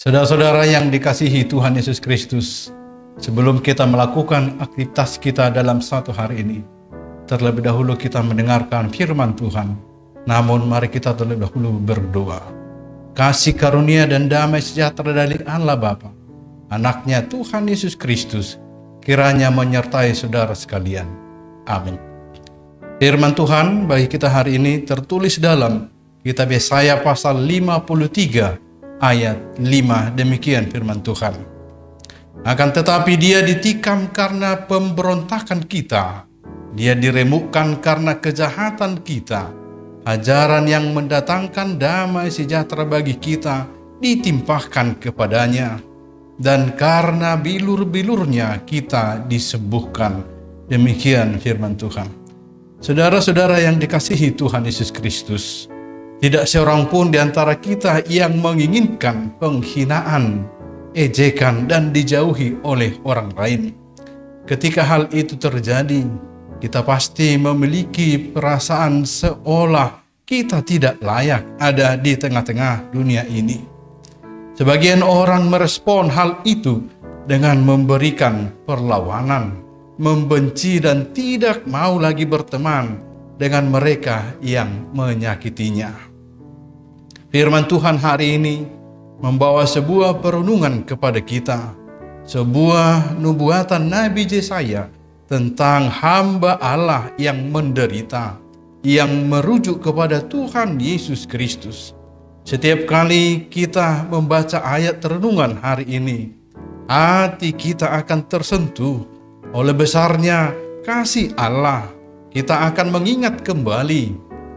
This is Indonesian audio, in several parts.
Saudara-saudara yang dikasihi Tuhan Yesus Kristus, sebelum kita melakukan aktivitas kita dalam satu hari ini, terlebih dahulu kita mendengarkan firman Tuhan. Namun mari kita terlebih dahulu berdoa. Kasih karunia dan damai sejahtera dari Allah Bapa, Anaknya Tuhan Yesus Kristus, kiranya menyertai saudara sekalian. Amin. Firman Tuhan bagi kita hari ini tertulis dalam Kitab Yesaya pasal 53 ayat 5. Demikian firman Tuhan. Akan tetapi dia ditikam karena pemberontakan kita, dia diremukkan karena kejahatan kita. Ajaran yang mendatangkan damai sejahtera bagi kita ditimpahkan kepadanya, dan karena bilur-bilurnya kita disembuhkan. Demikian firman Tuhan. Saudara-saudara yang dikasihi Tuhan Yesus Kristus, tidak seorang pun di antara kita yang menginginkan penghinaan, ejekan, dan dijauhi oleh orang lain. Ketika hal itu terjadi, kita pasti memiliki perasaan seolah kita tidak layak ada di tengah-tengah dunia ini. Sebagian orang merespon hal itu dengan memberikan perlawanan, membenci dan tidak mau lagi berteman dengan mereka yang menyakitinya. Firman Tuhan hari ini membawa sebuah perenungan kepada kita, sebuah nubuatan Nabi Yesaya tentang hamba Allah yang menderita, yang merujuk kepada Tuhan Yesus Kristus. Setiap kali kita membaca ayat renungan hari ini, hati kita akan tersentuh oleh besarnya kasih Allah. Kita akan mengingat kembali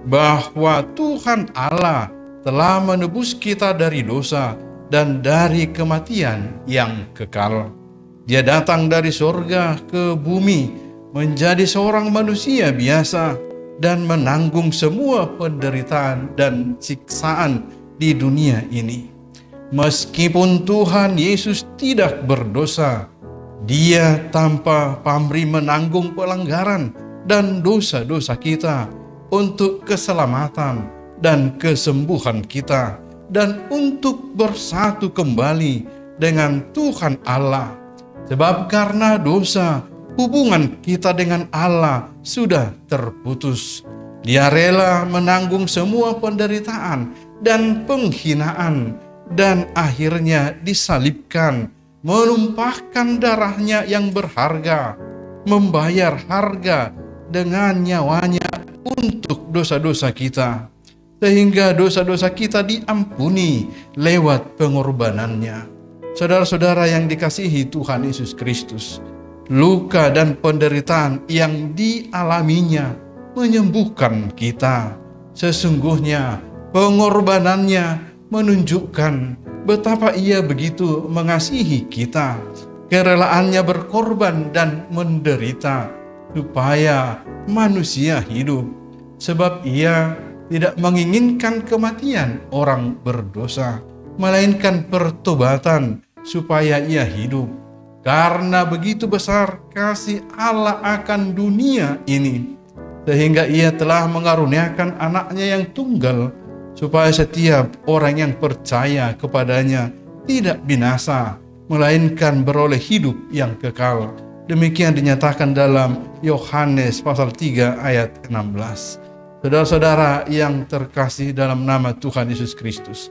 bahwa Tuhan Allah telah menebus kita dari dosa dan dari kematian yang kekal. Dia datang dari surga ke bumi menjadi seorang manusia biasa dan menanggung semua penderitaan dan siksaan di dunia ini. Meskipun Tuhan Yesus tidak berdosa, Dia tanpa pamrih menanggung pelanggaran dan dosa-dosa kita untuk keselamatan dan kesembuhan kita, dan untuk bersatu kembali dengan Tuhan Allah. Sebab karena dosa, hubungan kita dengan Allah sudah terputus. Dia rela menanggung semua penderitaan dan penghinaan, dan akhirnya disalibkan, menumpahkan darahnya yang berharga, membayar harga dengan nyawanya untuk dosa-dosa kita, sehingga dosa-dosa kita diampuni lewat pengorbanannya. Saudara-saudara yang dikasihi Tuhan Yesus Kristus, luka dan penderitaan yang dialaminya menyembuhkan kita. Sesungguhnya pengorbanannya menunjukkan betapa Ia begitu mengasihi kita. Kerelaannya berkorban dan menderita supaya manusia hidup, sebab Ia tidak menginginkan kematian orang berdosa, melainkan pertobatan supaya ia hidup. Karena begitu besar kasih Allah akan dunia ini, sehingga Ia telah mengaruniakan anaknya yang tunggal, supaya setiap orang yang percaya kepadanya tidak binasa, melainkan beroleh hidup yang kekal. Demikian dinyatakan dalam Yohanes pasal 3 ayat 16. Saudara-saudara yang terkasih dalam nama Tuhan Yesus Kristus,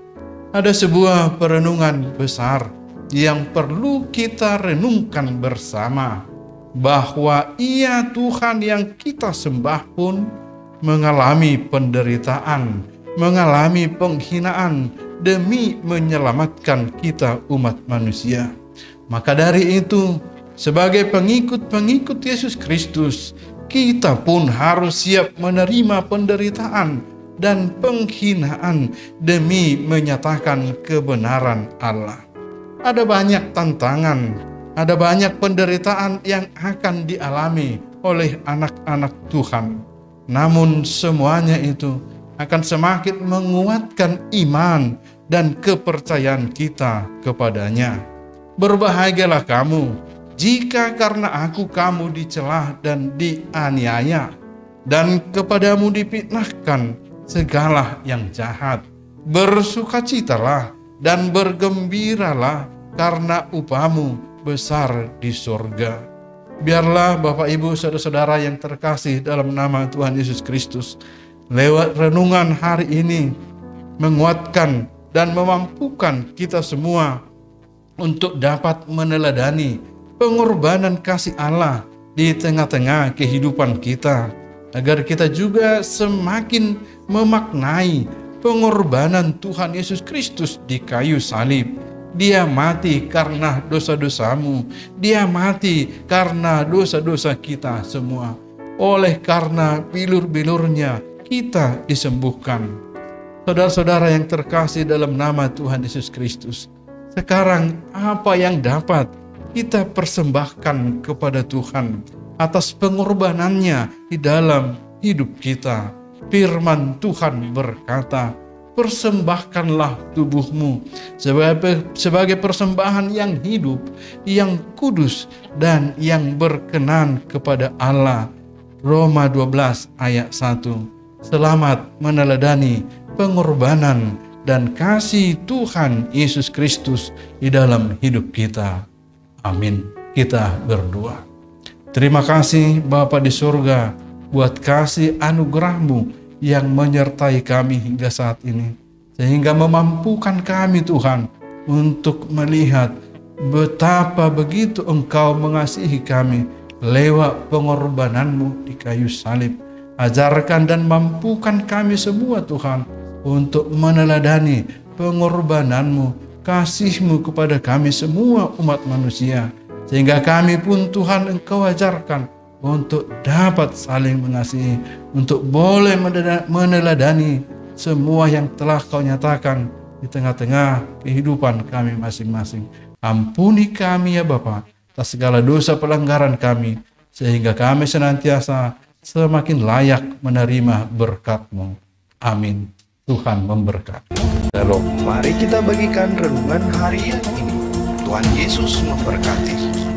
ada sebuah perenungan besar yang perlu kita renungkan bersama, bahwa Ia Tuhan yang kita sembah pun mengalami penderitaan, mengalami penghinaan demi menyelamatkan kita umat manusia. Maka dari itu, sebagai pengikut-pengikut Yesus Kristus, kita pun harus siap menerima penderitaan dan penghinaan demi menyatakan kebenaran Allah. Ada banyak tantangan, ada banyak penderitaan yang akan dialami oleh anak-anak Tuhan. Namun semuanya itu akan semakin menguatkan iman dan kepercayaan kita kepadanya. Berbahagialah kamu jika karena aku kamu dicela dan dianiaya, dan kepadamu difitnahkan segala yang jahat. Bersukacitalah dan bergembiralah karena upahmu besar di surga. Biarlah Bapak Ibu saudara-saudara yang terkasih dalam nama Tuhan Yesus Kristus, lewat renungan hari ini menguatkan dan memampukan kita semua untuk dapat meneladani pengorbanan kasih Allah di tengah-tengah kehidupan kita, agar kita juga semakin memaknai pengorbanan Tuhan Yesus Kristus di kayu salib. Dia mati karena dosa-dosamu, Dia mati karena dosa-dosa kita semua. Oleh karena bilur-bilurnya kita disembuhkan. Saudara-saudara yang terkasih dalam nama Tuhan Yesus Kristus, sekarang apa yang dapat kita persembahkan kepada Tuhan atas pengorbanannya di dalam hidup kita? Firman Tuhan berkata, persembahkanlah tubuhmu sebagai persembahan yang hidup, yang kudus, dan yang berkenan kepada Allah. Roma 12 ayat 1. Selamat meneladani pengorbanan dan kasih Tuhan Yesus Kristus di dalam hidup kita. Amin. Kita berdoa. Terima kasih Bapa di surga buat kasih anugerah-Mu yang menyertai kami hingga saat ini, sehingga memampukan kami Tuhan untuk melihat betapa begitu Engkau mengasihi kami lewat pengorbanan-Mu di kayu salib. Ajarkan dan mampukan kami semua Tuhan untuk meneladani pengorbanan-Mu, kasih-Mu kepada kami semua umat manusia, sehingga kami pun Tuhan Engkau ajarkan untuk dapat saling mengasihi, untuk boleh meneladani semua yang telah Kau nyatakan di tengah-tengah kehidupan kami masing-masing. Ampuni kami ya Bapa atas segala dosa pelanggaran kami, sehingga kami senantiasa semakin layak menerima berkat-Mu. Amin. Tuhan memberkati. Shalom. Mari kita bagikan renungan harian ini. Tuhan Yesus memberkati.